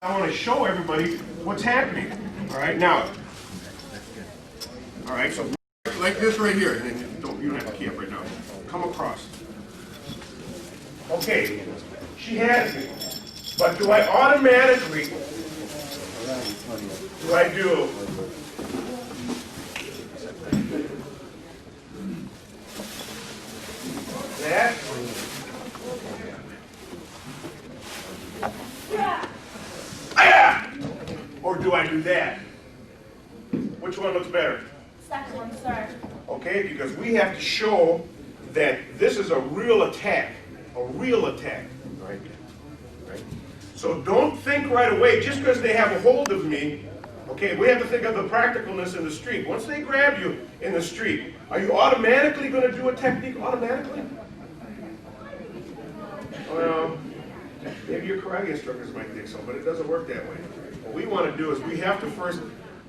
I want to show everybody what's happening. All right, now. All right, so like this right here, and then you don't have to key up right now. Come across. Okay, she has me, but do I automatically? Do I do? That? Or do I do that? Which one looks better? Second one, sir. Okay, because we have to show that this is a real attack. A real attack. Right? Right? So don't think right away, just because they have a hold of me, okay, we have to think of the practicalness in the street. Once they grab you in the street, are you automatically going to do a technique automatically? Well, maybe your karate instructors might think so, but it doesn't work that way. What we want to do is we have to first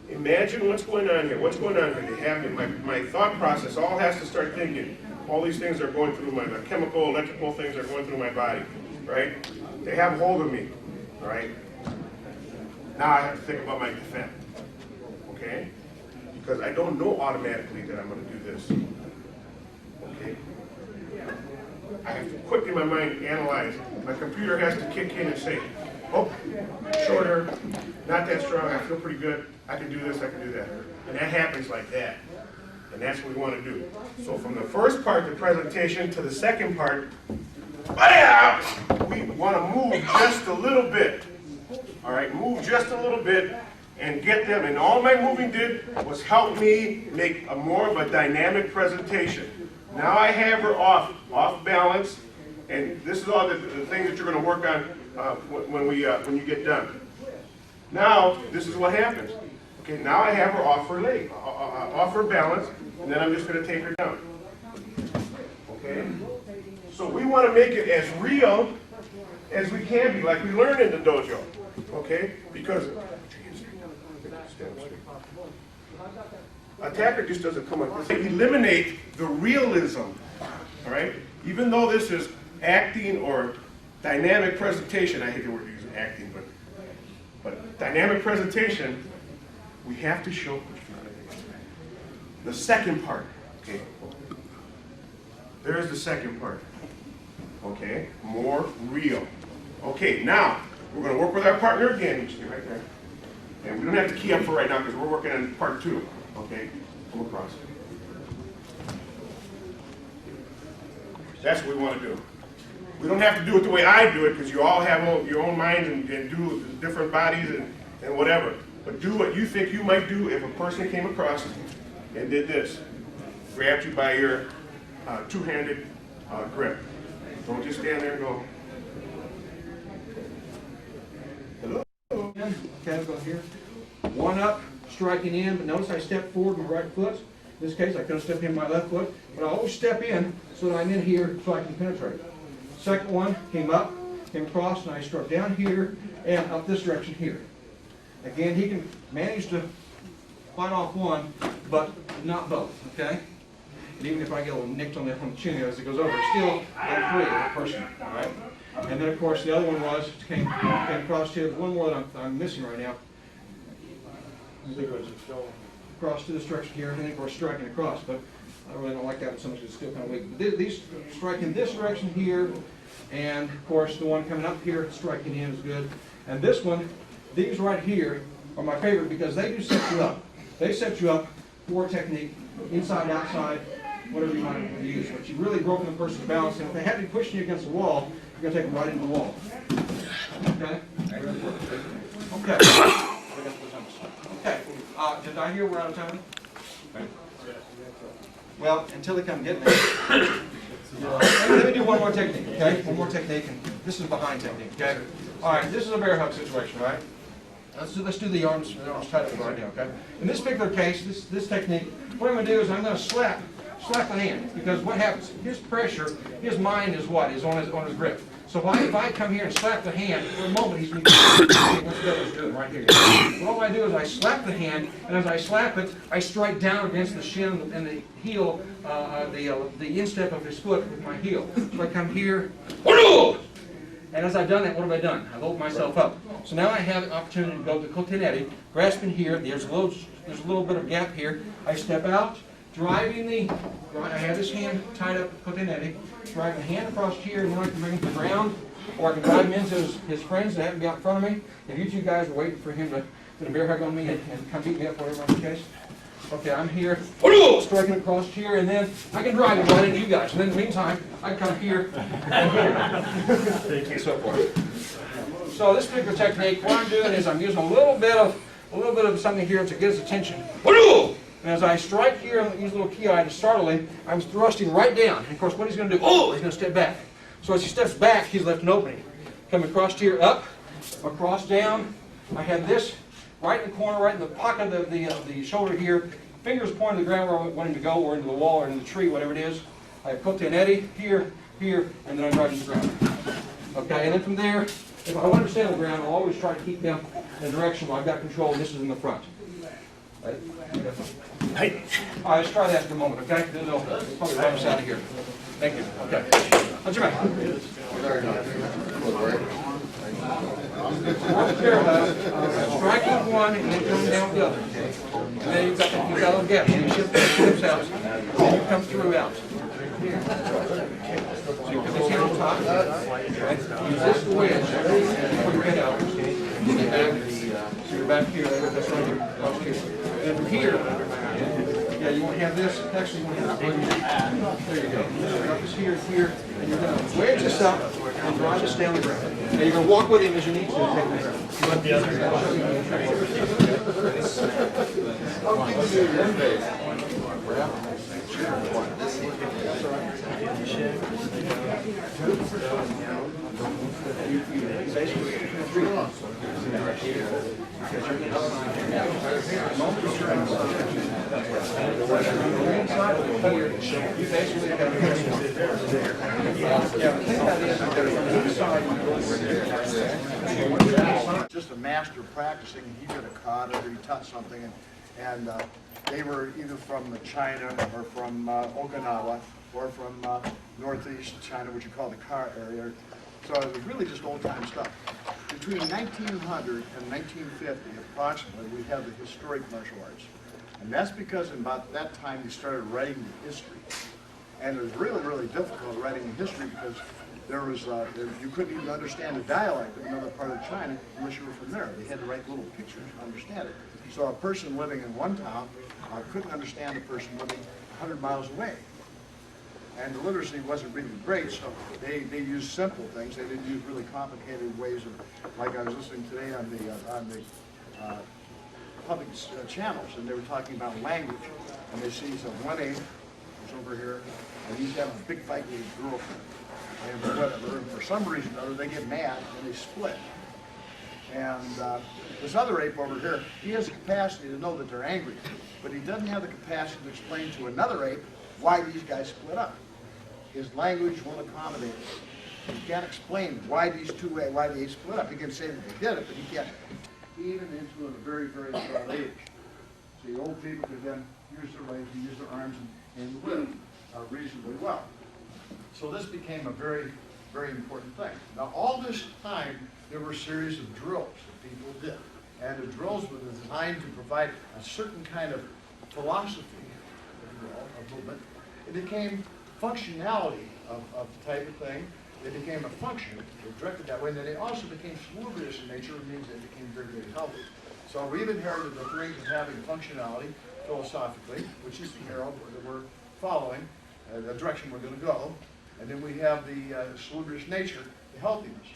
imagine what's going on here. What's going on here? They have my thought process all has to start thinking. All these things are going through the chemical, electrical things are going through my body, right? They have a hold of me, all right? Now I have to think about my defense, okay? Because I don't know automatically that I'm going to do this, okay? I have to quickly in my mind analyze. My computer has to kick in and say, oh, shorter, not that strong, I feel pretty good, I can do this, I can do that. And that happens like that. And that's what we want to do. So from the first part of the presentation to the second part, we want to move just a little bit. All right, move just a little bit and get them. And all my moving did was help me make a more of a dynamic presentation. Now I have her off balance, and this is all the things that you're going to work on when you get done. Now, this is what happens. Okay, now I have her off her leg, off her balance, and then I'm just going to take her down. Okay? So we want to make it as real as we can be, like we learn in the dojo. Okay? Because attacker just doesn't come like this. Eliminate the realism. All right? Even though this is acting or dynamic presentation, I hate the word using acting, but dynamic presentation, we have to show the second part. Okay? There's the second part. Okay? More real. Okay, now we're going to work with our partner again. You see right there. And we don't have to key up for right now because we're working on part 2. Okay? Come across. That's what we want to do. We don't have to do it the way I do it because you all have your own minds and do different bodies and whatever. But do what you think you might do if a person came across and did this. Grabbed you by your two-handed grip. Don't just stand there and go, hello. Okay, go here. One up, striking in, but notice I step forward with my right foot. In this case, I could have stepped in my left foot, but I always step in so that I'm in here so I can penetrate. Second one, came up, came across, and I struck down here and up this direction here. Again, he can manage to fight off one, but not both, okay? And even if I get a little nicked on the chin as it goes over, it's still I'm free as a person, all right? And then, of course, the other one was, came across here. There's one more that I'm missing right now. Across to this direction here, and then, of course, striking across, but I really don't like that so much, it's still kind of weak. These strike in this direction here, and, of course, the one coming up here, striking in is good. And this one, these right here are my favorite because they do set you up. They set you up for a technique, inside, outside, whatever you want to use. But you've really broken the person's balance, and if they have you pushing you against the wall, you're going to take them right into the wall. Okay? Okay. Okay. Did I hear we're out of time? Okay. Well, until they come get me. Let me do one more technique, okay? One more technique, and this is a behind technique, okay? All right, this is a bear hug situation, right? Let's do the arms tight right now, okay? In this particular case, this technique, what I'm going to do is I'm going to slap the hand, because what happens? His pressure, his mind is what? Is on his grip. So if I come here and slap the hand, for a moment he's going to what's the doing right here. So all I do is I slap the hand, and as I slap it, I strike down against the shin and the heel, the instep of his foot with my heel. So I come here, And as I've done that, what have I done? I've opened myself up. So now I have an opportunity to go to Koteneti, grasping here. There's a little bit of gap here. I step out, driving I have this hand tied up with Koteneti, driving the hand across here, and then I can bring him to the ground, or I can drive him into his friends that happen to be out in front of me. If you two guys are waiting for him to put a bear hug on me and come beat me up, whatever the case. Okay, I'm here, striking across here, and then I can drive him right into you guys. And then in the meantime, I can come here and here, and so forth. So this particular technique, what I'm doing is I'm using a little bit of something here to get his attention. And as I strike here and use a little ki to startle him, I'm thrusting right down. And of course, what he's going to do, he's going to step back. So as he steps back, he's left an opening. Come across here, up, across, down. I have this right in the corner, right in the pocket of the shoulder here. Fingers pointing to the ground where I want him to go, or into the wall, or into the tree, whatever it is. I have Koteneti here, here, and then I'm driving to the ground. Okay, and then from there, if I want to stay on the ground, I'll always try to keep them in the direction where I've got control, and this is in the front. Right? Hey. All right, let's try that for a moment, okay? Then they'll probably run us out of here. Thank you. Okay. How's your back? Striking one and then coming down the other. And then you've got a little gap. And you shift the hips out. And then you come through out. So you put this here on top. Right? Use this wedge and put your head out. Get back. So you're back here. That's right here. Across here. And from here, yeah, you want to have this. Actually, you want to have this. There you go. So drop this here, here, and you're going to wedge this up and drive this down the ground. Now you're going to walk with him as you need to take the ground. You want the other just a master practicing. He did a kata or he taught something, and they were either from China or from Okinawa or from northeast China, which you call the Kar area. So it was really just old-time stuff. Between 1900 and 1950, approximately, we had the historic martial arts. And that's because in about that time they started writing the history. And it was really, really difficult writing the history because there was, you couldn't even understand the dialect of another part of China unless you were from there. They had to write little pictures to understand it. So a person living in one town couldn't understand a person living 100 miles away. And the literacy wasn't really great, so they used simple things. They didn't use really complicated ways of, like I was listening today on the public channels, and they were talking about language, and they see some 1/8 is over here, and he's having a big fight with his girlfriend, and whatever. And for some reason or other, they get mad and they split. And this other ape over here, he has the capacity to know that they're angry, but he doesn't have the capacity to explain to another ape why these guys split up. His language won't accommodate it. He can't explain why these why they split up. He can say that they did it, but he can't. Even into a very, very old age. See, old people could then use their legs and use their arms and live reasonably well. So this became a very, very important thing. Now, all this time, there were a series of drills that people did. And the drills were designed to provide a certain kind of philosophy, if you will, of movement. It became functionality of the type of thing. They became a function, they directed that way, and then they also became salubrious in nature, which means they became very, very healthy. So we've inherited the things of having functionality philosophically, which is the arrow that we're following, the direction we're going to go, and then we have the salubrious nature, the healthiness.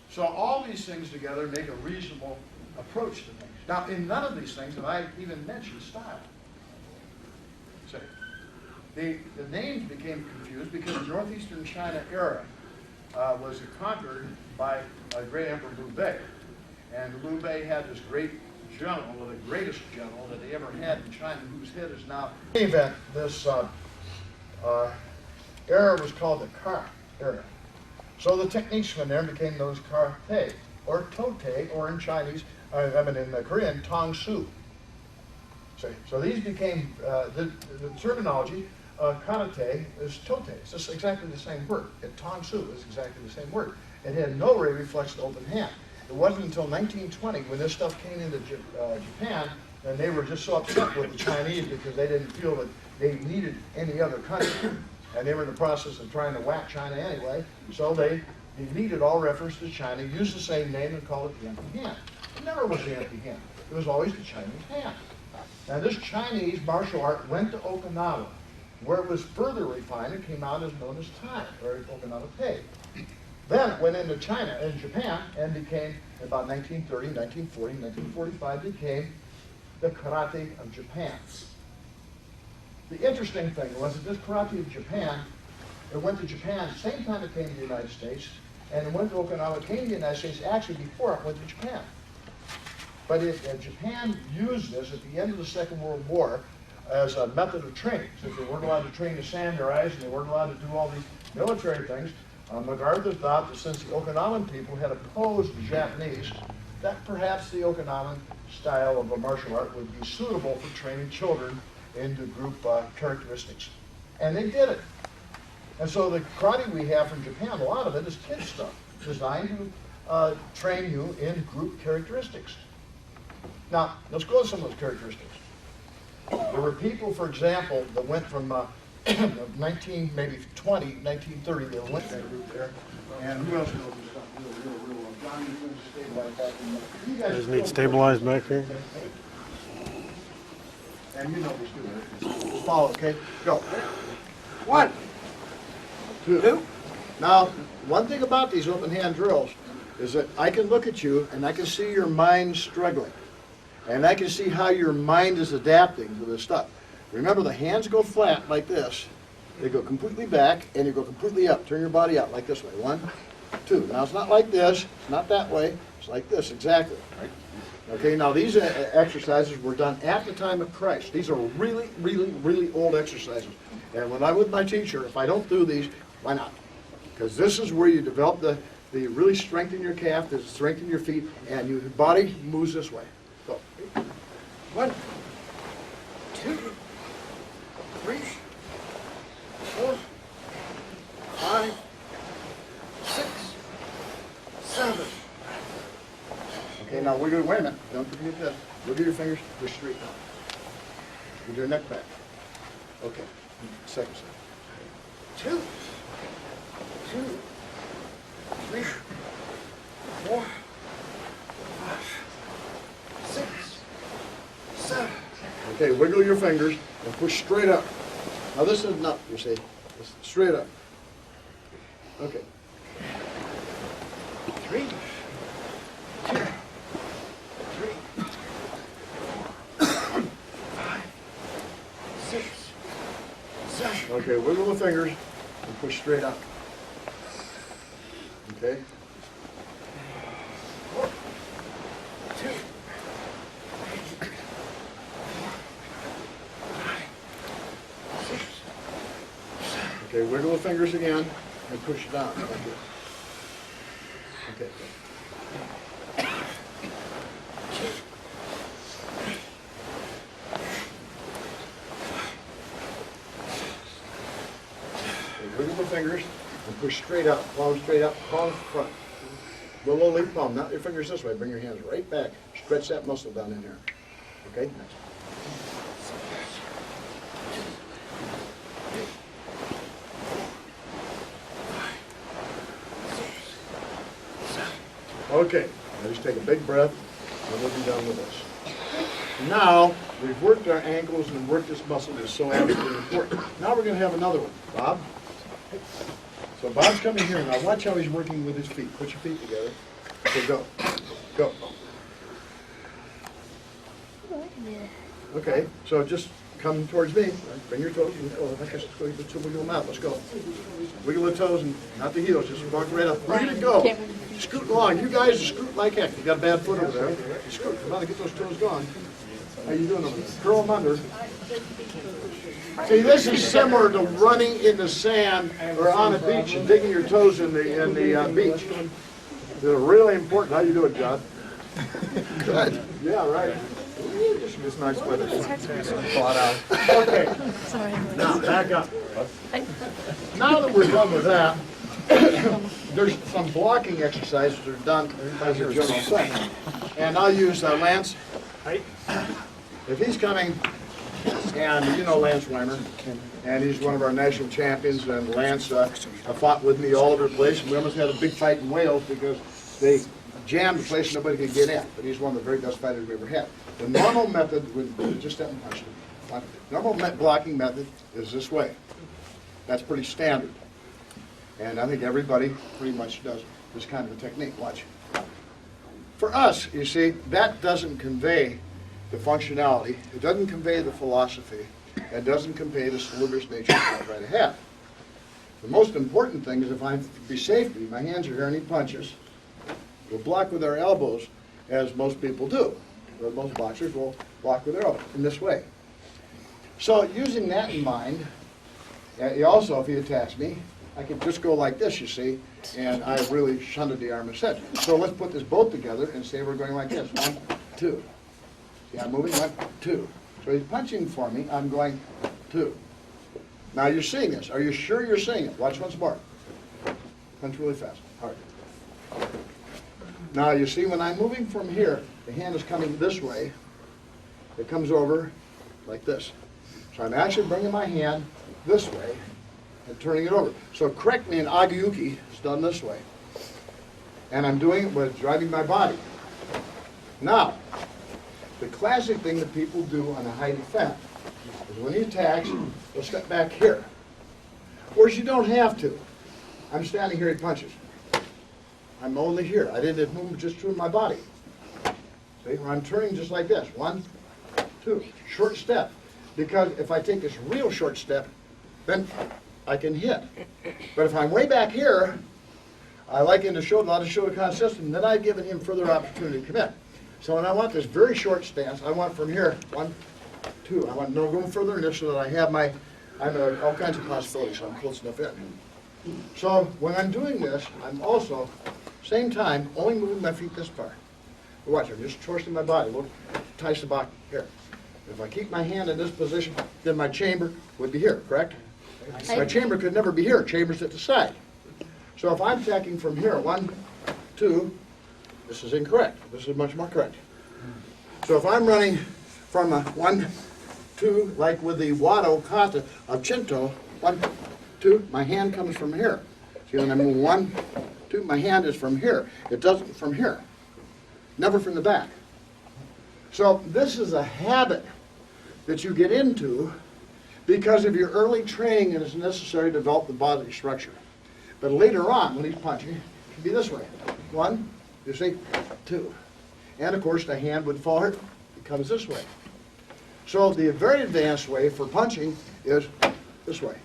So all these things together make a reasonable approach to things. Now, in none of these things have I even mentioned style. See? The names became confused because the northeastern China era was conquered by a great Emperor Liu Bei. And Liu Bei had this great general, the greatest general that they ever had in China, whose head is now... In any event, this era was called the Kar era. So the techniques from there became those Kar-te, or Tote, or in Chinese, in Korean, Tong Su. So these became, the terminology, karate is tote. It's just exactly the same word. Tong Su is exactly the same word. it had no ray reflex to open hand. It wasn't until 1920 when this stuff came into Japan, and they were just so upset with the Chinese because they didn't feel that they needed any other country. And they were in the process of trying to whack China anyway, so they deleted all reference to China, used the same name, and called it the empty hand. It never was the empty hand. It was always the Chinese hand. Now this Chinese martial art went to Okinawa, where it was further refined and came out as known as Tai, or Okinawa Tei. Then it went into China and Japan and became, about 1930, 1940, 1945, became the karate of Japan. The interesting thing was that this karate of Japan, it went to Japan the same time it came to the United States, and it went to Okinawa, it came to the United States actually before it went to Japan. But Japan used this at the end of the Second World War as a method of training. Since they weren't allowed to train the samurais and they weren't allowed to do all these military things, MacArthur thought that since the Okinawan people had opposed the Japanese, that perhaps the Okinawan style of a martial art would be suitable for training children into group characteristics. And they did it. And so the karate we have from Japan, a lot of it is kid stuff, designed to train you in group characteristics. Now, let's go to some of those characteristics. There were people, for example, that went from 1930, they went that route there. And who else knows this stuff real well? Johnny, you're going to stabilize back in the... Does it need stabilized back here? And you know this too, right? Just follow, okay? Go. 1, 2. Now, one thing about these open hand drills is that I can look at you and I can see your mind struggling. And I can see how your mind is adapting to this stuff. Remember, the hands go flat like this. They go completely back and you go completely up. Turn your body out like this way. 1, 2. Now, it's not like this. It's not that way. It's like this, exactly. Okay, now these exercises were done at the time of Christ. These are really, really, really old exercises. And when I'm with my teacher, if I don't do these, why not? Because this is where you develop the really strengthen your calf, to strengthen your feet, and your body moves this way. Go. 1, 2, 3, 4, 5, 6, 7. Okay, now wait a minute. Don't forget this. Look at your fingers. They're straight out. With your neck back. Okay. Second side. 2, 3, 4, 5, 6, 7. Okay, wiggle your fingers and push straight up. Now this isn't up, you see. It's straight up. Okay. 3, 2, 3, 4, 5, 6, 7. Okay, wiggle the fingers and push straight up. Okay. 4, 2, 3, 4, 5, 6, 7. Okay, wiggle the fingers again and push down like this. Okay. Wiggle the fingers and push straight up, palm front. The low leaf palm, not your fingers this way. Bring your hands right back. Stretch that muscle down in here. Okay, next. Okay, now just take a big breath and we'll be done with this. Now, we've worked our ankles and worked this muscle that's so absolutely important. Now we're going to have another one. Bob? So Bob's coming here. Now watch how he's working with his feet. Put your feet together. Okay, go. Go. Okay, so just come towards me. Bring your toes. Oh, I guess go wiggle them out. Let's go. Wiggle the toes and not the heels. Just walk right up. Look at it go. Scoot along. You guys are scooting like heck. You got a bad foot over there. You scoot. Come on, get those toes going. How you doing over there? Curl them under. See, this is similar to running in the sand or on a beach and digging your toes in the beach. They're really important. How you doing, John? Good. Yeah, right. It's nice weather. Okay. Sorry. Now, back up. Now that we're done with that, there's some blocking exercises that are done as a general thing. And I'll use Lance. If he's coming, and you know Lance Weimer, and he's one of our national champions, and Lance fought with me all over the place, and we almost had a big fight in Wales because they jammed the place and nobody could get in. But he's one of the very best fighters we ever had. The normal method would just step and punch him. Normal blocking method is this way. That's pretty standard. And I think everybody pretty much does this kind of a technique. Watch. For us, you see, that doesn't convey the functionality. It doesn't convey the philosophy. It doesn't convey the salubrious nature I try to have. The most important thing is if I'm to be safety, my hands are here and he punches. We'll block with our elbows, as most people do. Or most boxers will block with their elbows in this way. So using that in mind, also if he attacks me, I can just go like this, you see, and I really shunted the arm instead. So let's put this both together and say we're going like this. 1, 2. See, I'm moving 1, 2. So he's punching for me, I'm going 2. Now you're seeing this. Are you sure you're seeing it? Watch once more. Punch really fast, hard. Now you see when I'm moving from here, the hand is coming this way. It comes over like this. So I'm actually bringing my hand this way and turning it over. So correctly in Agiyuki, it's done this way. And I'm doing it with driving my body. Now, the classic thing that people do on a high defense is when he attacks, they'll step back here. Whereas you don't have to. I'm standing here, he punches. I'm only here. I didn't move just through my body. See, I'm turning just like this. 1, 2, short step. Because if I take this real short step, then I can hit. But if I'm way back here, I like him to show a lot of Shotokan system, then I've given him further opportunity to commit. So when I want this very short stance, I want from here, 1, 2. I want no going further in this so that I have my, all kinds of possibilities, so I'm close enough in. So when I'm doing this, I'm also, same time, only moving my feet this far. Watch, I'm just twisting my body. Look, tice the back here. If I keep my hand in this position, then my chamber would be here, correct? My chamber could never be here. Chamber's at the side. So if I'm attacking from here, 1, 2, this is incorrect. This is much more correct. So if I'm running from a 1, 2, like with the Wado kata of Shinto, 1, 2, my hand comes from here. See, when I move 1, 2, my hand is from here. It doesn't from here. Never from the back. So this is a habit that you get into because of your early training, and it's necessary to develop the bodily structure. But later on, when he's punching, it can be this way. 1, you see, 2. And of course the hand would fall here, it comes this way. So the very advanced way for punching is this way.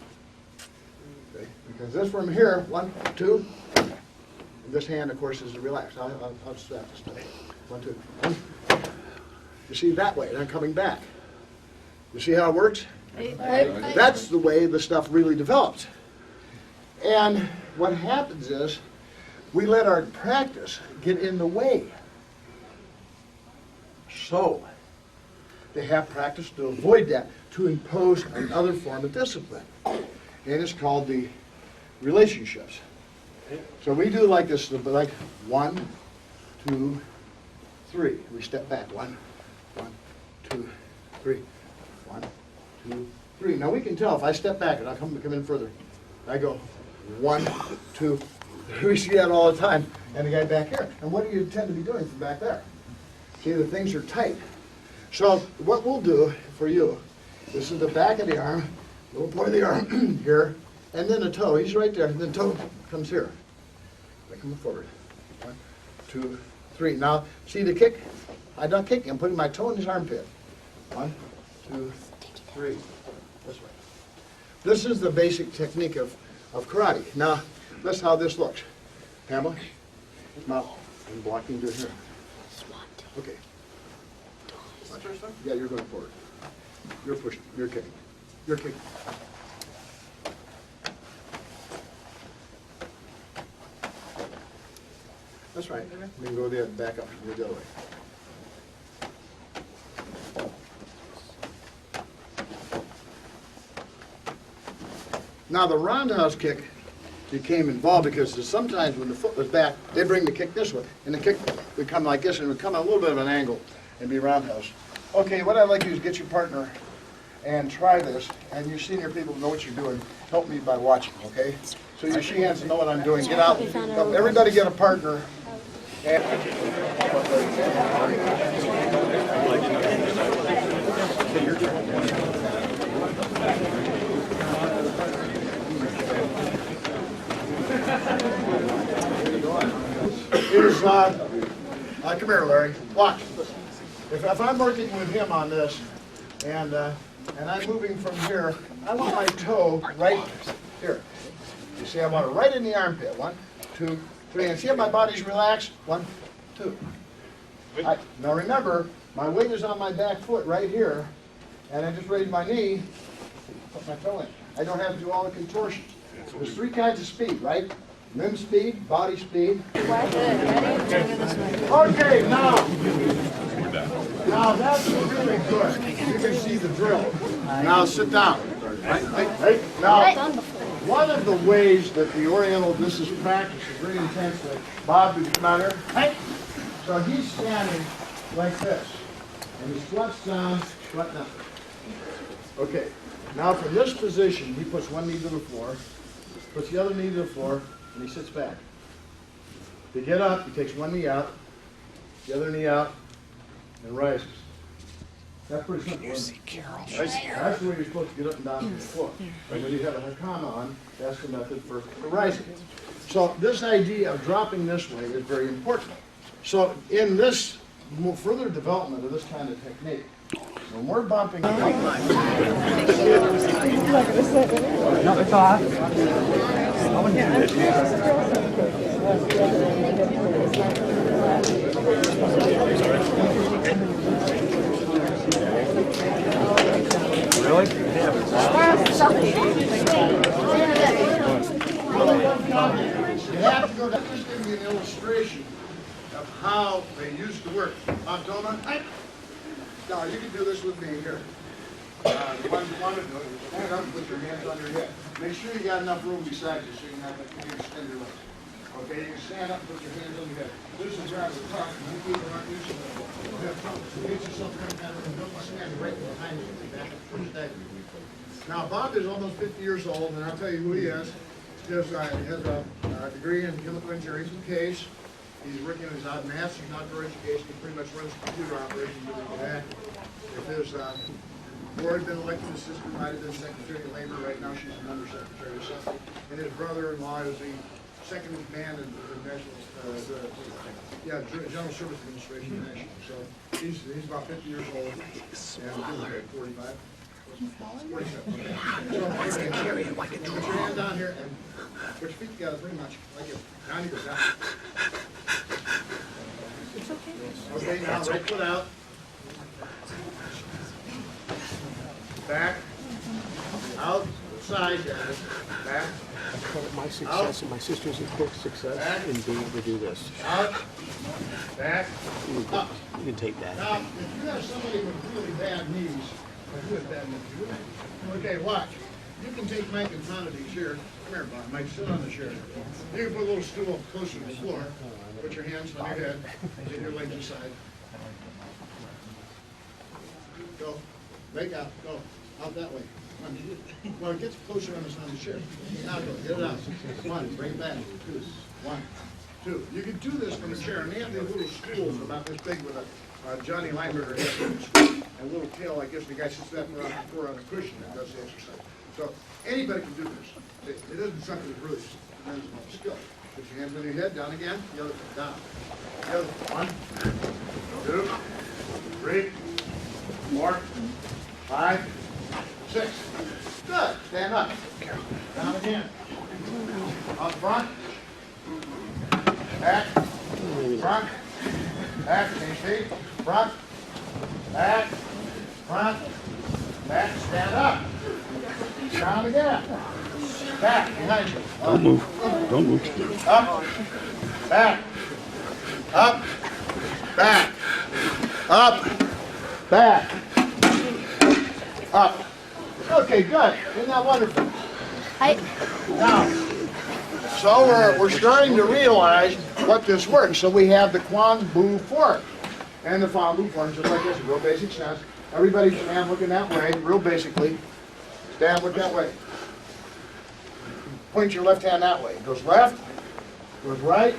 Okay? Because this from here, 1, 2, and this hand of course is relaxed. I'll just have to stay. 1, 2. You see that way, and I'm coming back. You see how it works? That's the way the stuff really develops. And what happens is we let our practice get in the way. So they have practice to avoid that, to impose another form of discipline. And it's called the relationships. So we do like this, like 1, 2, 3. We step back. 1, 2, 3. 1, 2, 3. Now we can tell if I step back and I come in further. I go 1, 2. We see that all the time. And the guy back here. And what do you tend to be doing from back there? See, the things are tight. So what we'll do for you, this is the back of the arm, little point of the arm here, and then the toe. He's right there. And then toe comes here. I come forward. 1, 2, 3. Now see the kick? I'm not kicking. I'm putting my toe in his armpit. 1, 2, 3. This way. This is the basic technique of karate. Now, that's how this looks. Pamela, now I'm blocking to here. Okay. Yeah, you're going forward. You're pushing. You're kicking. You're kicking. That's right. We can go there and back up and go the other way. Now the roundhouse kick became involved, because sometimes when the foot was back, they bring the kick this way, and the kick would come like this, and it would come at a little bit of an angle and be roundhouse. Okay, what I'd like you to do is get your partner and try this, and your senior people know what you're doing. Help me by watching, okay? So your she hands know what I'm doing. Get out. Everybody get a partner. And here's, come here, Larry. Watch. If I'm working with him on this, and I'm moving from here, I want my toe right here. You see, I want it right in the armpit. 1, 2, 3. And see how my body's relaxed? 1, 2. Now remember, my weight is on my back foot right here, and I just raise my knee, put my toe in. I don't have to do all the contortion. There's 3 kinds of speed, right? Limb speed, body speed. Okay, now that's really good. You can see the drill. Now sit down. Hey, now, one of the ways that the Oriental, this is practiced very intensely. Bob, would you come out here? Hey. So he's standing like this, and he squats down, squat down. Okay. Now from this position, he puts one knee to the floor, puts the other knee to the floor, and he sits back. To get up, he takes one knee out, the other knee out, and rises. That's pretty simple. That's the way you're supposed to get up and down from the floor. And when you have a hakama on, that's the method for rising. So this idea of dropping this way is very important. So in this further development of this kind of technique, when we're bumping, Really? you have to go down. Just give me an illustration of how they used to work. Doma, now you can do this with me here. The ones you want to do it, stand up and put your hands on your head. Make sure you got enough room beside you so you can have that you extend your legs. Okay, you can stand up and put your hands on your head. This is rather tough. You people aren't used to it. You have trouble. Get yourself kind of stand right behind you. Back up first day. Now Bob is almost 50 years old, and I'll tell you who he is. He has a degree in chemical engineering from Case. He's working in his master's in outdoor education. He pretty much runs computer operations with that. If his board had been elected assistant, might have been Secretary of Labor. Right now she's an undersecretary or something. And his brother-in-law is the second in command in the National, General Service Administration National. So he's about 50 years old and 45. 47. Okay. So, put your hand down here and put your feet together pretty much like it. Now you go down. It's okay. Okay, now right foot out. Back. Outside, guys. Back. I call it my success and my sister's a quick success in being able to do this. Out. Back. Up. You can take that. Now, if you have somebody with really bad knees, okay, watch. You can take Mike in front of these here. Come here, Bob. Mike, sit on the chair. You can put a little stool closer to the floor. Put your hands on your head. Get your legs aside. Go. Make out. Go. Out that way. Come on. Well, it gets closer on the chair. Now go. Get it out. 1. Bring it back. 2. 1. 2. You can do this from a chair. And they have these little stools about this big with a Johnny Lineberger has a little tail like this. The guy sits that for on a cushion and does the exercise. So anybody can do this. It isn't something that really depends on skill. Put your hands on your head, down again. The other foot down. The other foot. 1, 2, 3, 4, 5, 6. Good. Stand up. Down again. Up front. Back. Front. Back. Change feet. Front. Back. Front. Back. Stand up. Down again. Back. Behind you. Don't move. Don't move. Up. Back. Up. Back. Up. Back. Up. Okay, good. Isn't that wonderful? Now, So we're starting to realize what this works. So we have the Kwanmu form. And the Kwanmu form, just like this, real basic sense. Everybody stand looking that way, real basically. Stand look that way. Point your left hand that way. Goes left, goes right,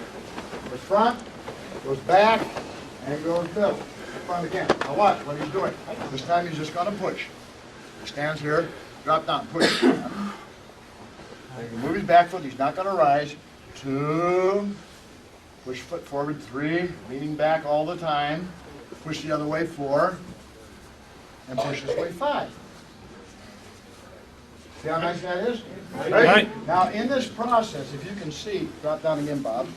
goes front, goes back, and goes middle. Front again. Now watch what he's doing. This time he's just going to push. He stands here, drop down, push. He can move his back foot, he's not going to rise. 2, push foot forward, 3, leaning back all the time. Push the other way, 4, and push this way, 5. See how nice that is? Right. Now in this process, if you can see, drop down again, Bob.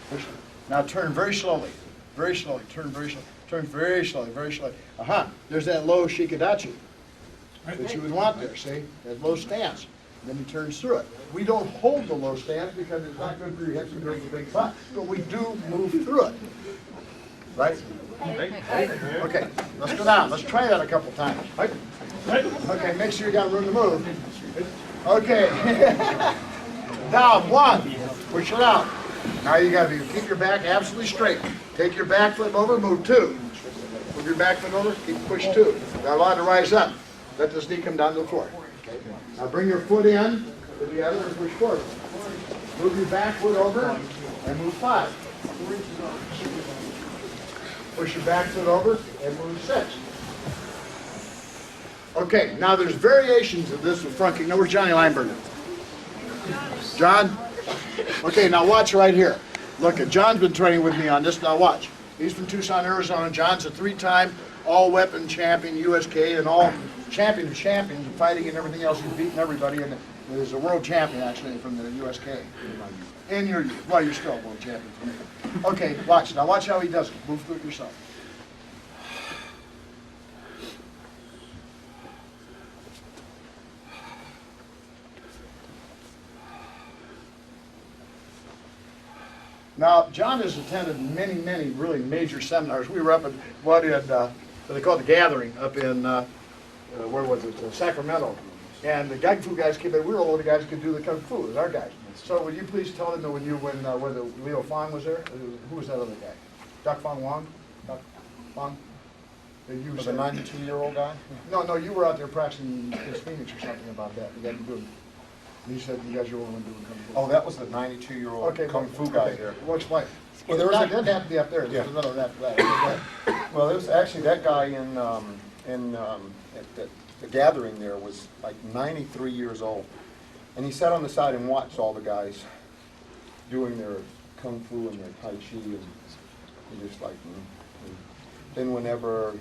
Push. Now turn very slowly, turn very slowly, turn very slowly, very slowly. Aha, there's that low shikadachi that you would want there, see? That low stance. Then he turns through it. We don't hold the low stance because it's not good for your hips and goes the big butt, but we do move through it. Right? Okay, let's go down. Let's try that a couple times. Okay, make sure you got room to move. Okay. Down, 1. Push it out. Now you got to keep your back absolutely straight. Take your back foot over, move 2. Move your back foot over, keep push 2. Now allow it to rise up. Let this knee come down to the floor. Now bring your foot in to the other and push forward. Move your back foot over and move 5. Push your back foot over and move 6. Okay, now there's variations of this with front. Now where's Johnny Lineberger? John? Okay, now watch right here. Look, John's been training with me on this. Now watch. He's from Tucson, Arizona. John's a 3-time all-weapon champion, USK, and all champion of champions, fighting and everything else. He's beaten everybody, and there's a world champion actually from the USK. And you're still a world champion for me. Okay, watch. Now watch how he does it. Move through it yourself. Now, John has attended many, many really major seminars. We were up at what they call the Gathering up in, where was it, Sacramento. And the Kung Fu guys came in. We were all the guys who could do the Kung Fu. It was our guys. So would you please tell them that whether Leo Fong was there? Who was that other guy? Duck Fong Wong? Duck Fong? You Was a 92-year-old guy? No, you were out there practicing his Phoenix or something about that. You guys were doing. He said you guys were all doing Kung Fu. Oh, that was the 92-year-old Kung Fu guy there. Well, explain. Well, there was that didn't have to be up there. There's another that. Well, it was actually that guy at the Gathering there was like 93 years old. And he sat on the side and watched all the guys doing their Kung Fu and their Tai Chi, and he just like, and then whenever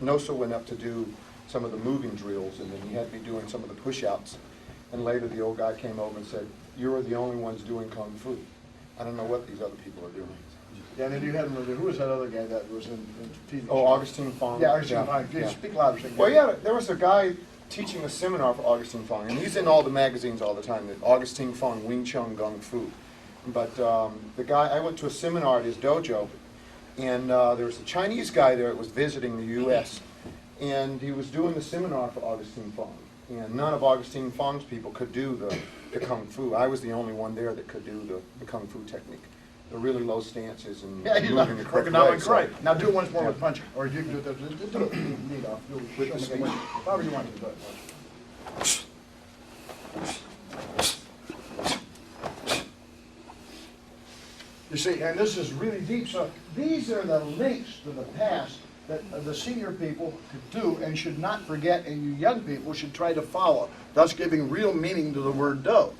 Nosa went up to do some of the moving drills, and then he had me doing some of the push-outs, and later the old guy came over and said, "You are the only ones doing Kung Fu. I don't know what these other people are doing." Yeah, and then you had him. Who was that other guy that was in TV? Oh, Augustine Fong. Yeah, Augustine Fong. Yeah. Speak louder. Well, yeah, there was a guy teaching a seminar for Augustine Fong, and he's in all the magazines all the time, that Augustine Fong Wing Chun Kung Fu. But the guy, I went to a seminar at his dojo, and there was a Chinese guy there that was visiting the U.S., and he was doing the seminar for Augustine Fong. And none of Augustine Fong's people could do the Kung Fu. I was the only one there that could do the Kung Fu technique. The really low stances and moving the correct way. Right. Now do it once more with punching. Or you can do it. Do it. Lead off. With the speed. However you want to do it. You see, and this is really deep. So these are the links to the past that the senior people could do and should not forget, and you young people should try to follow, thus giving real meaning to the word do.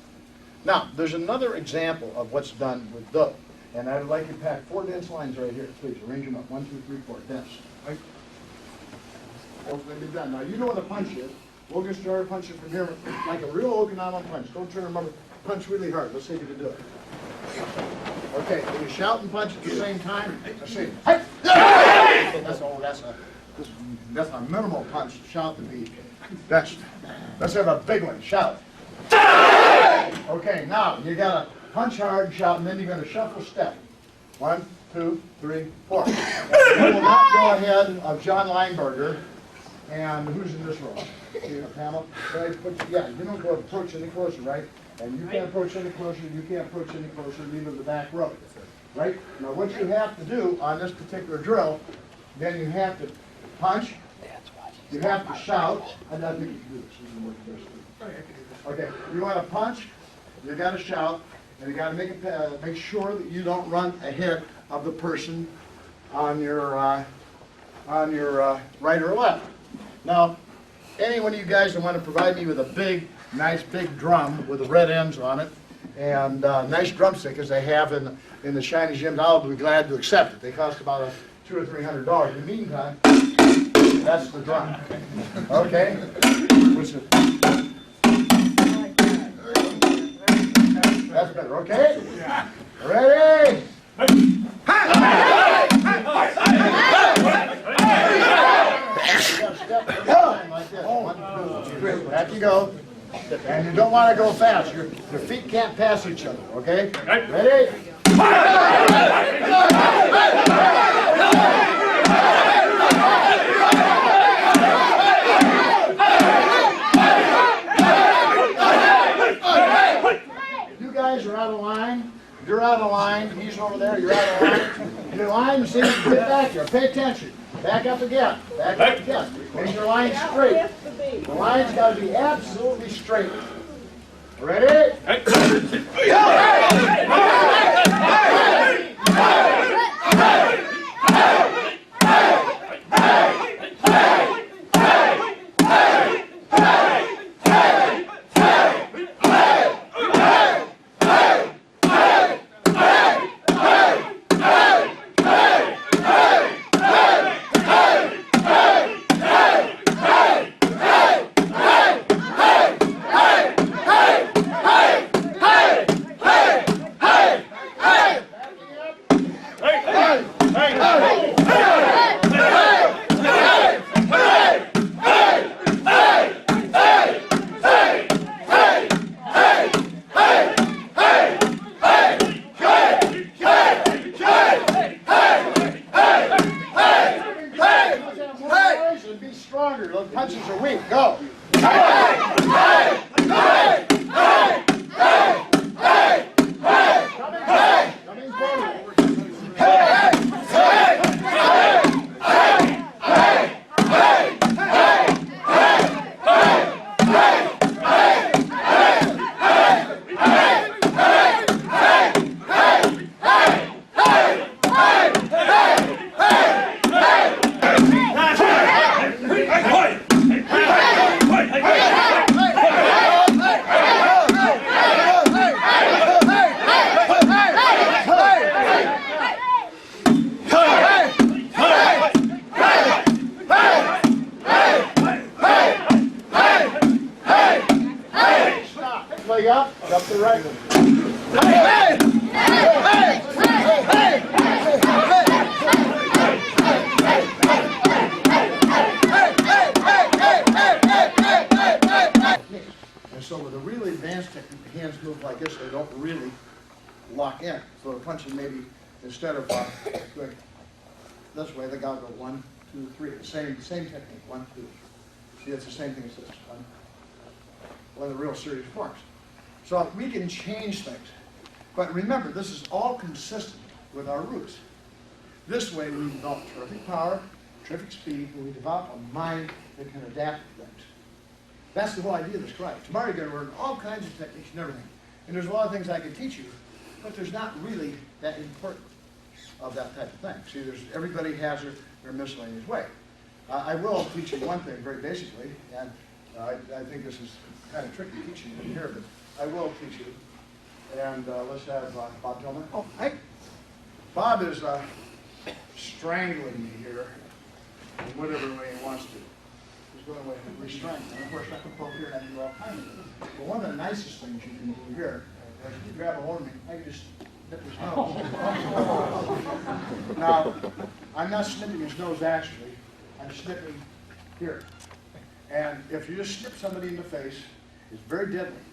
Now, there's another example of what's done with do. And I'd like you to pack 4 dense lines right here. Please, arrange them up. 1, 2, 3, 4, dense. Right? Hopefully be done. Now, you know what a punch is. We'll get started punching from here like a real Okinawan punch. Don't try to remember, punch really hard. Let's see if you can do it. Okay, can you shout and punch at the same time? Let's see. Hey! That's a minimal punch. Shout to be. Let's have a big one. Shout. Okay, now you gotta punch hard, shout, and then you're gonna shuffle step. 1, 2, 3, 4. You will not go ahead of John Lineberger. And who's in this row? Pamela? Yeah, you don't go approach any closer, right? And you can't approach any closer, you can't approach any closer, neither the back row. Right? Now what you have to do on this particular drill, then you have to punch, you have to shout. I don't think you can do this. This is more interesting. Okay, you want to punch, you got to shout, and you got to make sure that you don't run ahead of the person on your right or left. Now, any one of you guys that want to provide me with a big, nice big drum with the red ends on it, and nice drumstick as they have in the Chinese gyms, I'll be glad to accept it. They cost about $200 or $300. In the meantime, that's the drum. Okay? Which is, that's better. Okay? Ready? Back you go. And you don't want to go fast. Your feet can't pass each other, okay? Ready? You guys are out of line. You're out of line. He's over there. You're out of line. Your line, see, get back here. Pay attention. Back up again. Back up again. Make your line straight. The line's got to be absolutely straight. Ready? Those punches are weak. Go. Coming forward. Leg up to the right one. And so with a really advanced technique, the hands move like this, they don't really lock in. So the punching maybe, instead of going this way, they gotta go 1, 2, 3. Same technique, 1, 2. See, it's the same thing as this. One of the real serious forms. So we can change things. But remember, this is all consistent with our roots. This way we develop terrific power, terrific speed, and we develop a mind that can adapt to things. That's the whole idea of this karate. Tomorrow you're going to learn all kinds of techniques and everything. And there's a lot of things I can teach you, but there's not really that important of that type of thing. See, everybody has their miscellaneous way. I will teach you one thing very basically, and I think this is kind of tricky teaching you here, but I will teach you. And let's have Bob Tillman. Oh, hi. Bob is strangling me here in whatever way he wants to. He's going away with restraint. And of course, I can poke here and I can do all kinds of things. But one of the nicest things you can do here is if you grab a hold of me, I can just nip his nose. Now, I'm not snipping his nose actually. I'm snipping here. And if you just snip somebody in the face, it's very deadly.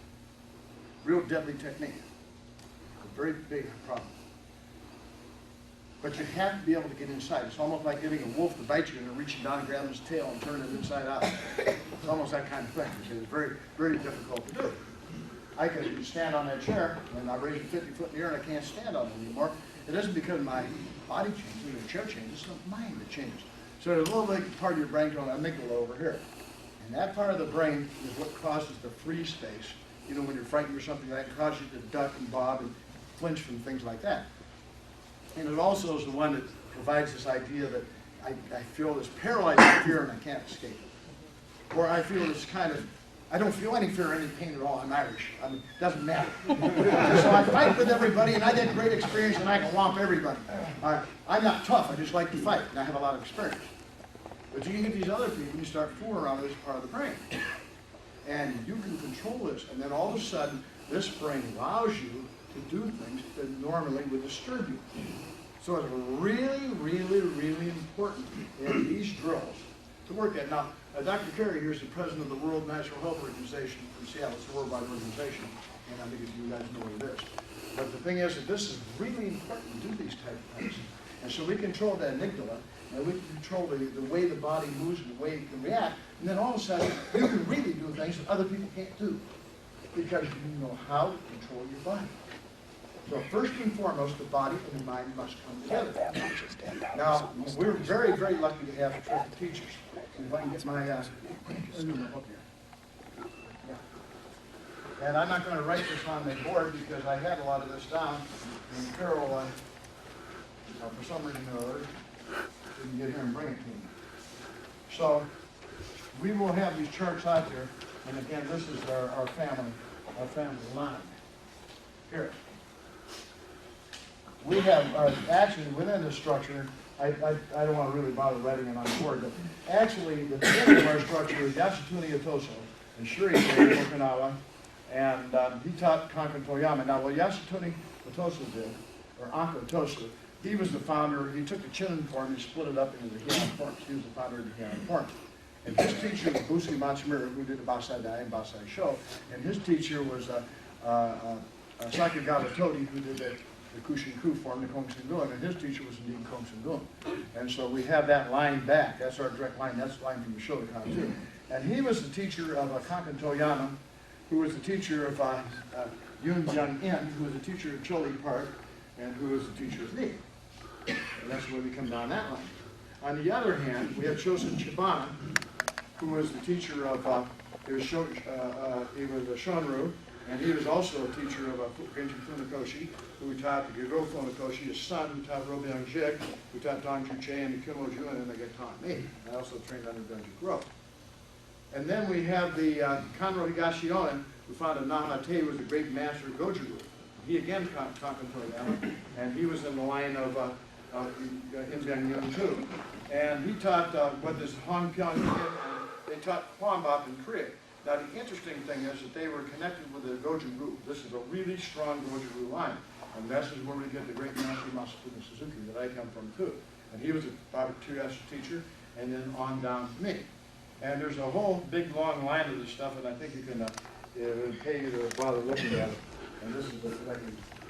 Real deadly technique. A very big problem. But you have to be able to get inside. It's almost like getting a wolf to bite you and reaching down and grabbing his tail and turning it inside out. It's almost that kind of thing. It's very, very difficult to do. I can stand on that chair, and I raise it 50 foot in the air, and I can't stand on it anymore. It isn't because my body changed, or the chair changed, it's the mind that changed. So there's a little like part of your brain called amygdala over here. And that part of the brain is what causes the freeze space. You know, when you're frightened or something like that, it causes you to duck and bob and flinch from things like that. And it also is the one that provides this idea that I feel this paralyzing fear and I can't escape it. Or I feel this kind of, I don't feel any fear or any pain at all. I'm Irish. I mean, it doesn't matter. So I fight with everybody and I get great experience and I can whomp everybody. I'm not tough. I just like to fight and I have a lot of experience. But you get these other people, you start fooling around with this part of the brain. And you can control this. And then all of a sudden, this brain allows you to do things that normally would disturb you. So it's really, really, really important in these drills to work at. Now, Dr. Carey here is the president of the World Natural Health Organization from Seattle. It's a worldwide organization, and I think you guys know what it is. But the thing is that this is really important to do these type of things. And so we control the amygdala, and we can control the way the body moves and the way it can react. And then all of a sudden, you can really do things that other people can't do because you know how to control your body. So first and foremost, the body and the mind must come together. Now, we're very, very lucky to have terrific teachers. If I can get my hook here. Yeah. And I'm not going to write this on the board because I had a lot of this down. And Carol, for some reason or other, didn't get here and bring it to me. So we will have these charts out there. And again, this is our family line. Here. We have, actually, within this structure, I don't want to really bother writing it on the board, but actually, the beginning of our structure is Yasutuni Otoso, and Shuri Okinawa, and he taught Kankan Toyama. Now, what Yasutuni Otoso did, or Anka Otoso, he was the founder, he took the Chinan form, he split it up into the Heian forms. He was the founder of the Heian forms. And his teacher was Busuke Matsumura, who did the Basai Dai and Basai Sho, and his teacher was Sakagawa Todi, who did the Kushin-ku form, the Kongsun-gun, and his teacher was indeed Kongsun-gun. And so we have that line back. That's our direct line. That's the line from the Shotokan, too. And he was the teacher of Kankan Toyama, who was the teacher of Yoon Jung-in, who was the teacher of Choli Park, and who was the teacher of me. And that's where we come down that line. On the other hand, we have Chosun Chibana, who was the teacher of, he was a Shonru, and he was also a teacher of Genji Funakoshi, who taught the Gego Funakoshi, his son, who taught Robyang Jik, who taught Dong Ju Che and the Kimoju, and then they got taught me. I also trained under Donju Gro. And then we have the Kanro Higashionen, who founded Nahate, who was the great master of Goju-gu. He again taught Kankan Toyama, and he was in the line of Inzgang Yun too. And he taught what this Hong Pyong did, and they taught Kwanmukan in Korea. Now the interesting thing is that they were connected with the Goju-gu. This is a really strong Goju-gu line. And this is where we get the great master Masafune Suzuki that I come from too. And he was a Baba Tsuyasu teacher, and then on down to me. And there's a whole big long line of this stuff, and I think you can, it would pay you to bother looking at it. And this is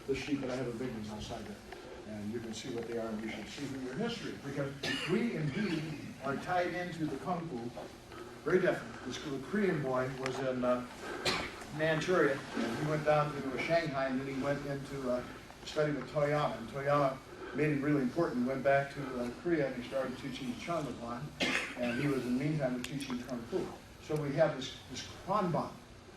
this sheet, but I have a big one outside there. And you can see what they are, and you should see from your history. Because we indeed are tied into the Kung Fu, very definitely. This Korean boy was in Manchuria, and he went down to Shanghai, and then he went into study with Toyama. And Toyama made him really important. He went back to Korea, and he started teaching Chanmakwan, and he was, in the meantime, teaching Kung Fu. So we have this Kwanbap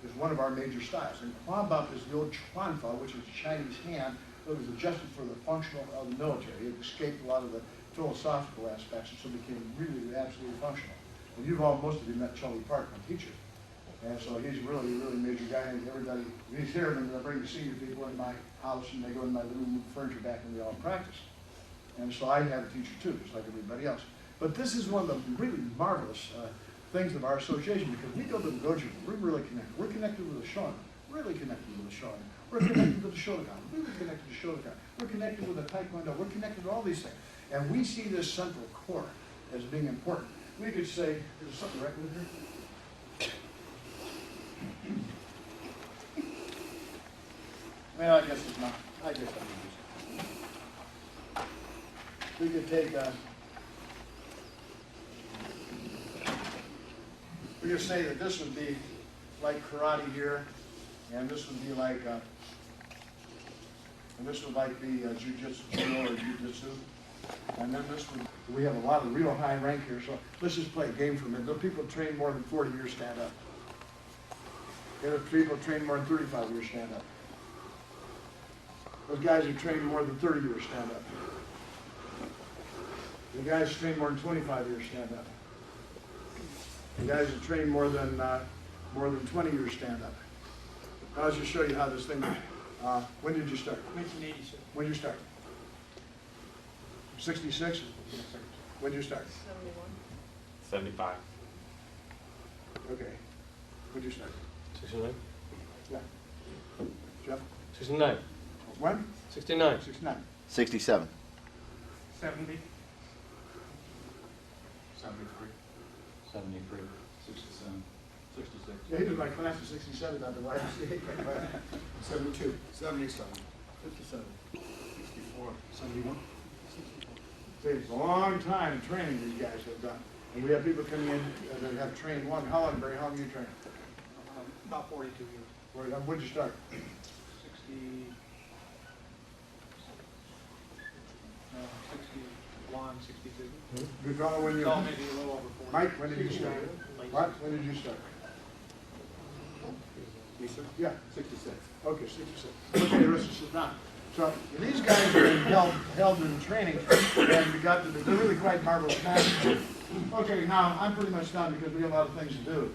is one of our major styles. And Kwanbap is the old Chuanfa, which is a Chinese hand, that was adjusted for the functional of the military. It escaped a lot of the philosophical aspects, and so became really absolutely functional. And you've all, most of you met Choli Park, my teacher. And so he's really, really major guy, and everybody, he's here, and I bring the senior people in my house, and they go in my living room, furniture back, and we all practice. And so I have a teacher too, just like everybody else. But this is one of the really marvelous things of our association, because we go to the Goju, we're really connected. We're connected with the Shonan, really connected with the Shonan. We're connected with the Shotokan, really connected to Shotokan. We're connected with the Taekwondo, we're connected to all these things. And we see this central core as being important. We could say, there's something right with here. Well, I guess it's not. I guess I can use it. We could take, we could say that this would be like karate here, And this would be like, and this would like be jujitsu or jujitsu. And then this would, we have a lot of real high rank here, so let's just play a game for a minute. Those people train more than 40 years stand up. The other people train more than 35 years stand up. Those guys who train more than 30 years stand up. The guys who train more than 25 years stand up. The guys who train more than 20 years stand up. I'll just show you how this thing, when did you start? 1986. When did you start? 66? When did you start? 75. Okay. When did you start? 69. Yeah. Jeff? 69. When? 69. 69. 67. 70. 73. 73. 67. 66. Yeah, he was my class of 67 on the YMCA. 72. 77. 57. 64. 71. It's a long time training these guys have done. And we have people coming in that have trained long. How long, Barry? How long have you trained? About 42 years. When did you start? 61, 62. Good fellow, when you... So maybe a little over 40. Mike, when did you start? What? When did you start? Me, sir? Yeah. 66. Okay, 66. Okay, the rest of sit down. So these guys are being held in training, and we got to, they're really quite marvelous masters. Okay, now I'm pretty much done because we have a lot of things to do.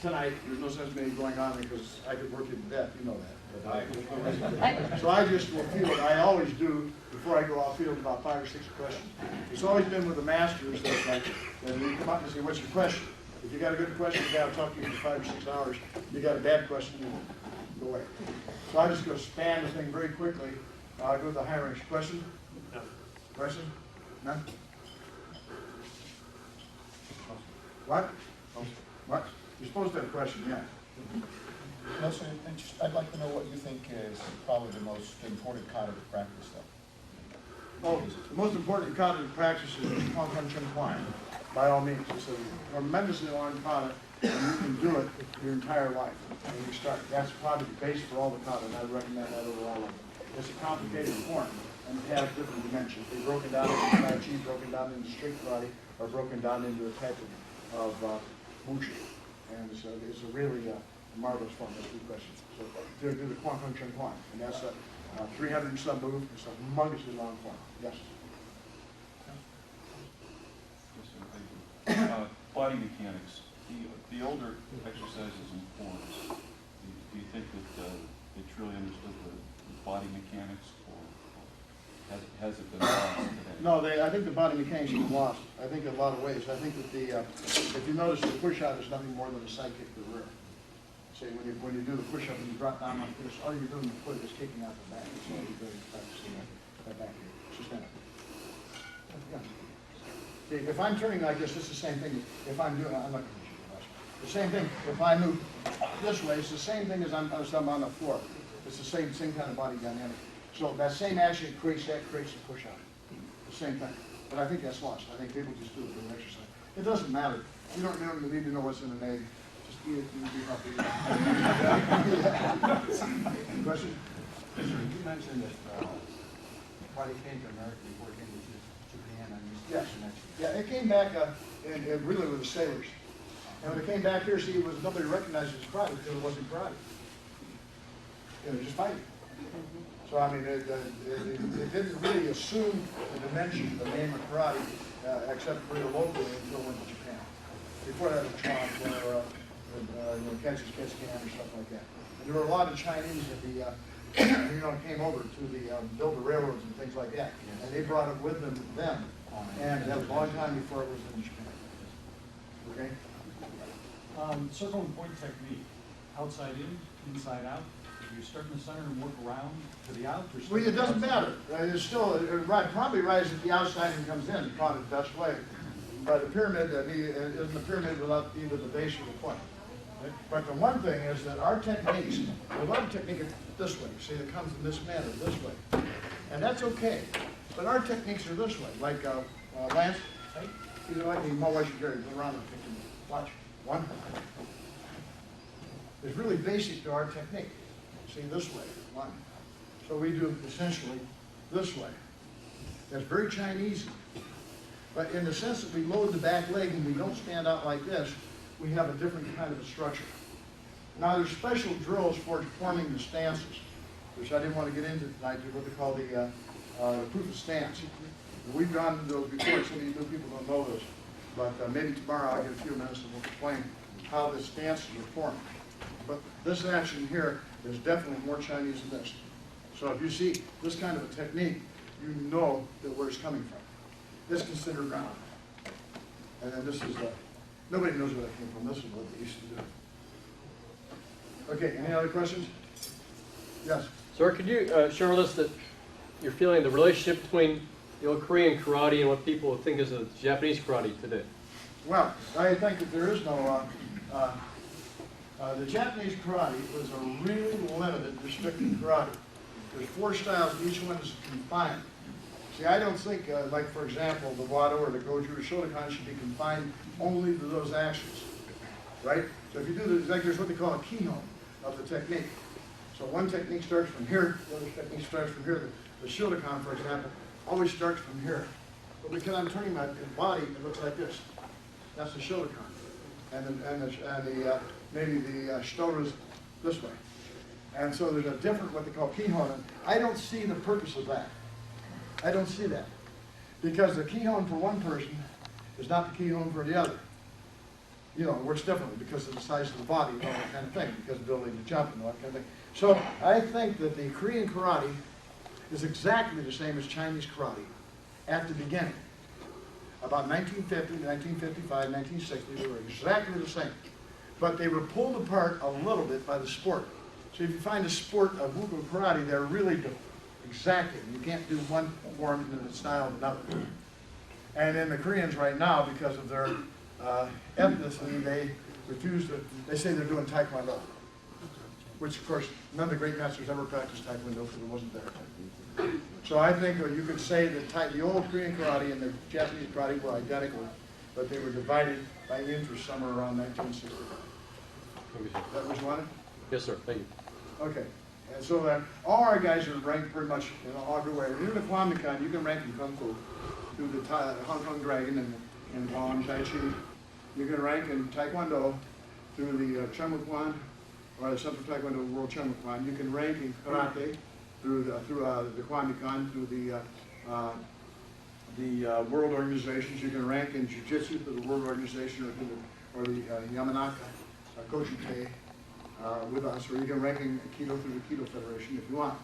Tonight, there's no sense in me going on because I could work you to death, you know that. So I just will field, I always do, before I go, I'll field about 5 or 6 questions. It's always been with the masters that, like, that we come up and say, what's your question? If you got a good question, the guy will talk to you for 5 or 6 hours. You got a bad question, you go away. So I just go span the thing very quickly. I'll go to the high ranks. Question? No. Question? None? What? What? You're supposed to have a question, yeah. No, sir, I'd like to know what you think is probably the most important kind of practice, though. Oh, the most important kata practice is Kwanmukan, by all means. It's a tremendously long kata, and you can do it your entire life. And you start. That's probably the base for all the kata, and I recommend that over all of them. It's a complicated form, and it has different dimensions. They're broken down into Tai Chi, broken down into street karate, or broken down into a type of wushu. And so it's a really marvelous form. Those 2 questions. So do the Kwanmukan, and that's a 300 and some move. It's a humongously long form. Yes. Yes, sir, thank you. Body mechanics. The older exercises and forms, do you think that they truly understood the body mechanics, or has it been lost today? No, I think the body mechanics is lost. I think in a lot of ways. I think that if you notice, the push-out is nothing more than a side kick to the rear. Say when you do the push-up and you drop down like this, all you're doing the foot is kicking out the back. That's all you're doing, practicing that back here. Just stand up. Yeah. See, if I'm turning like this, it's the same thing. If I'm doing, I'm not going to shoot you much. The same thing. If I move this way, it's the same thing as I'm on the floor. It's the same kind of body dynamic. So that same action creates the push-out. The same thing. But I think that's lost. I think people just do it for an exercise. It doesn't matter. You don't need to know what's in the name. Just eat it and be healthy. Question? You mentioned that karate came to America before it came to Japan. Yes. Yeah, it came back really with the sailors. And when it came back here, see, nobody recognized it as karate because it wasn't karate. It was just fighting. So, I mean, it didn't really assume the dimension, the name of karate, except for the locally until it went to Japan. Before that, it was Trump or Kansas Kiskan or stuff like that. And there were a lot of Chinese that came over to build the railroads and things like that. And they brought it with them then. And that was a long time before it was in Japan. Okay? Circle and point technique, outside in, inside out. Do you start in the center and work around to the out? Or Well, it doesn't matter. It's still, it probably rises at the outside and comes in, probably the best way. But a pyramid isn't a pyramid without either the base or the point. But the one thing is that our techniques, a lot of technique is this way. See, it comes in this manner, this way. And that's okay. But our techniques are this way. Like Lance, he's like my wife and Jerry, go around and pick him. Watch. 1. is really basic to our technique. See, this way, one. So we do essentially this way. That's very Chinese. But in the sense that we load the back leg and we don't stand out like this, we have a different kind of a structure. Now there's special drills for forming the stances, which I didn't want to get into tonight, what they call the proof of stance. We've gone into those before, so many new people don't know this. But maybe tomorrow I'll get a few minutes and we'll explain how the stances are formed. But this action here is definitely more Chinese than this. So if you see this kind of a technique, you know that where it's coming from. This is considered round. And then this is, nobody knows where that came from. This is what they used to do. Okay, any other questions? Yes? Sir, could you share with us that you're feeling the relationship between the old Korean karate and what people think is the Japanese karate today? Well, I think that there is no, the Japanese karate was a really limited, restricted karate. There's 4 styles, each one is confined. See, I don't think, like for example, the Wado or the Goju or Shotokan should be confined only to those actions, right? So if you do this, like there's what they call a kihon of the technique. So one technique starts from here, the other technique starts from here. The Shotokan, for example, always starts from here. But because I'm turning my body, it looks like this. That's the Shotokan. Maybe the Shito is this way. And so there's a different, what they call kihon. And I don't see the purpose of that. I don't see that. Because the kihon for one person is not the kihon for the other. You know, it works differently because of the size of the body and all that kind of thing, because of building the jump and all that kind of thing. So I think that the Korean karate is exactly the same as Chinese karate at the beginning. About 1950, 1955, 1960, they were exactly the same. But they were pulled apart a little bit by the sport. So if you find a sport of Wuko karate, they're really exacting. You can't do one form in the style of another. And in the Koreans right now, because of their ethnicity, they refuse to, they say they're doing Taekwondo. Which of course, none of the great masters ever practiced Taekwondo because it wasn't there. So I think you could say that the old Korean karate and the Japanese karate were identical, but they were divided by interest somewhere around 1960. That was one? Yes, sir. Thank you. Okay. And so all our guys are ranked pretty much everywhere. In the Kwanmukan, you can rank in Kung Fu through the Hong Kong Dragon and Guan Tai Chi. You can rank in Taekwondo through the Kwanmukan or the Central Taekwondo World Kwanmukan. You can rank in Karate through the Kwanmukan, through the world organizations. You can rank in Jiu-Jitsu through the world organization or the Yamanaka, Goju-Tei. With us, or you can rank in Keto through the Keto Federation if you want.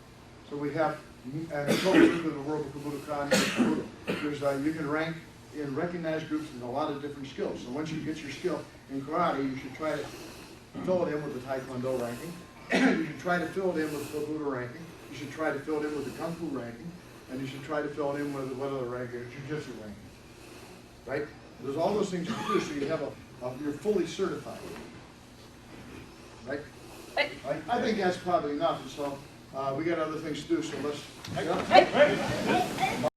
So we have, and through the World of Kabutokan, you can rank in recognized groups in a lot of different skills. So once you get your skill in karate, you should try to fill it in with the Taekwondo ranking. You should try to fill it in with the Buddha ranking. You should try to fill it in with the Kung Fu ranking. And you should try to fill it in with what other ranking, Jiu-Jitsu ranking. Right? There's all those things you can do so you have you're fully certified. Right? I think that's probably enough, so we got other things to do, so let's...